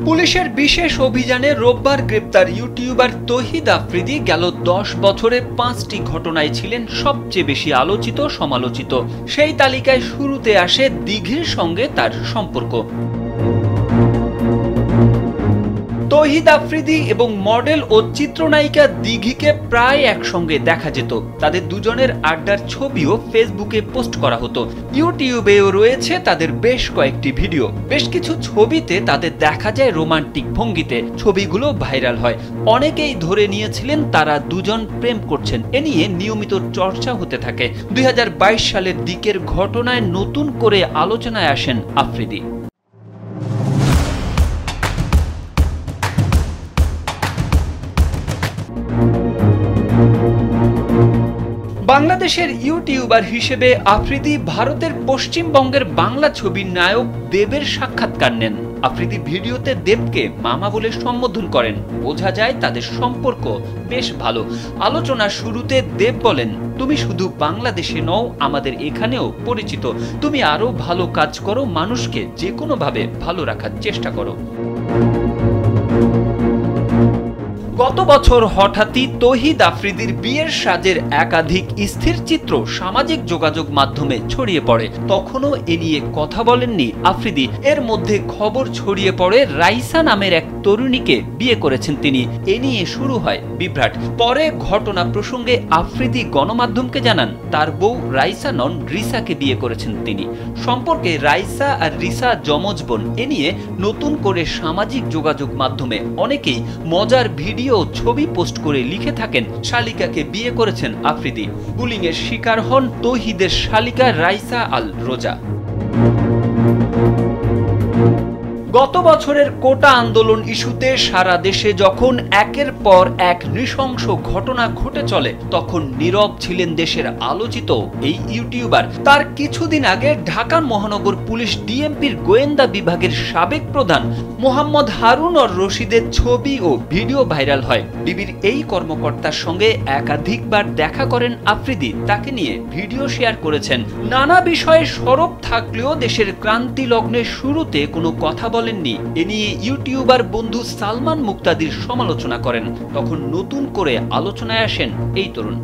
পুলিশের বিশেষ অভিযানে রোববার গ্রেপ্তার ইউটিউবার তৌহিদ আফ্রিদি গেল 10 বছরে 5টি ঘটনায় ছিলেন সবচেয়ে বেশি আলোচিত সমালোচিত। সেই তালিকায় শুরুতে আসে দিঘির সঙ্গে তার সম্পর্ক। তৌহিদ আফ্রিদি এবং মডেল ও চিত্রনায়িকা দিঘিকে প্রায় একসঙ্গে দেখা যেত। তাদের দুজনের আড্ডার ছবিও ফেসবুকে পোস্ট করা হতো। ইউটিউবেও রয়েছে তাদের বেশ কয়েকটি ভিডিও। বেশ কিছু ছবিতে তাদের দেখা যায় রোমান্টিক ভঙ্গিতে। ছবিগুলো ভাইরাল হয়। অনেকেই ধরে নিয়েছিলেন তারা দুজন প্রেম করছেন। এ নিয়ে নিয়মিত চর্চা হতে থাকে। 2022 সালের দিকের ঘটনায় নতুন করে আলোচনায় আসেন আফ্রিদি। বাংলাদেশের ইউটিউবার হিসেবে আফ্রিদি ভারতের পশ্চিমবঙ্গের বাংলা ছবির নায়ক দেবের সাক্ষাৎকার নেন। আফ্রিদি ভিডিওতে দেবকে মামা বলে সম্বোধন করেন। বোঝা যায় তাদের সম্পর্ক বেশ ভালো। আলোচনার শুরুতে দেব বলেন, তুমি শুধু বাংলাদেশে নও, আমাদের এখানেও পরিচিত। তুমি আরো ভালো কাজ করো, মানুষকে যে কোনো ভাবে ভালো রাখার চেষ্টা করো। গত বছর হঠাৎই তৌহিদ আফ্রিদির বিয়ের সাজের একাধিক স্থির চিত্র সামাজিক যোগাযোগ মাধ্যমে ছড়িয়ে পড়ে। তখনও এ নিয়ে কথা বলেননি আফ্রিদি। এর মধ্যে খবর ছড়িয়ে পড়ে রাইসা নামের এক তরুণীকে বিয়ে করেছেন তিনি। এ নিয়ে শুরু হয় বিভ্রাট। পরে ঘটনা প্রসঙ্গে আফ্রিদি গণমাধ্যমকে জানান তার বউ রাইসা নন, রিসাকে বিয়ে করেছেন তিনি। সম্পর্কে রাইসা আর রিসা যমজ বোন। এ নিয়ে নতুন করে সামাজিক যোগাযোগ মাধ্যমে অনেকেই মজার ভিডিও ছবি পোস্ট করে লিখে থাকেন শালিকাকে বিয়ে করেছেন আফ্রিদি। বুলিং এর শিকার হন তৌহিদের শালিকা রাইসা আল রোজা। গত বছরের কোটা আন্দোলন ইস্যুতে সারা দেশে যখন একের পর এক নৃশংস ঘটনা ঘটে চলে, তখন নীরব ছিলেন দেশের আলোচিত এই ইউটিউবার। তার কিছুদিন আগে ঢাকা মহানগর পুলিশ ডিএমপির গোয়েন্দা বিভাগের সাবেক প্রধান মোহাম্মদ হারুন আর রশিদের ছবি ও ভিডিও ভাইরাল হয়। ডিবির এই কর্মকর্তার সঙ্গে একাধিকবার দেখা করেন আফ্রিদি। তাকে নিয়ে ভিডিও শেয়ার করেছেন। নানা বিষয়ে সরব থাকলেও দেশের ক্রান্তি লগ্নের শুরুতে কোনো কথা বলেননি। এ নিয়ে ইউটিউবার বন্ধু সালমান মুক্তাদির সমালোচনা করেন। তখন নতুন করে আলোচনায় আসেন এই তরুণ।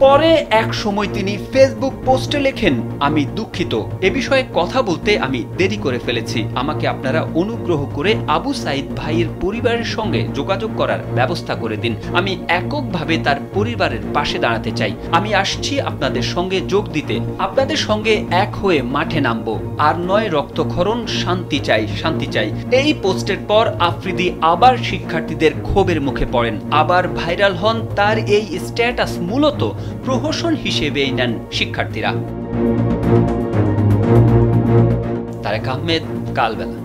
পরে এক সময় তিনি ফেসবুক পোস্টে লেখেন, আমি দুঃখিত, এ বিষয়ে কথা বলতে আমি দেরি করে ফেলেছি। আমাকে আপনারা অনুগ্রহ করে আবু সাইদ ভাইয়ের পরিবারের সঙ্গে যোগাযোগ করার ব্যবস্থা করে দিন। আমি এককভাবে তার পরিবারের পাশে দাঁড়াতে চাই। আমি আসছি আপনাদের সঙ্গে যোগ দিতে, আপনাদের সঙ্গে এক হয়ে মাঠে নামবো। আর নয় রক্তক্ষরণ, শান্তি চাই, শান্তি চাই। এই পোস্টের পর আফ্রিদি আবার শিক্ষার্থীদের ক্ষোভের মুখে পড়েন। আবার ভাইরাল হন তার এই স্ট্যাটাস। মূলত প্রহসন হিসেবেই নেন শিক্ষার্থীরা। তারেক আহমেদ, কালবেলা।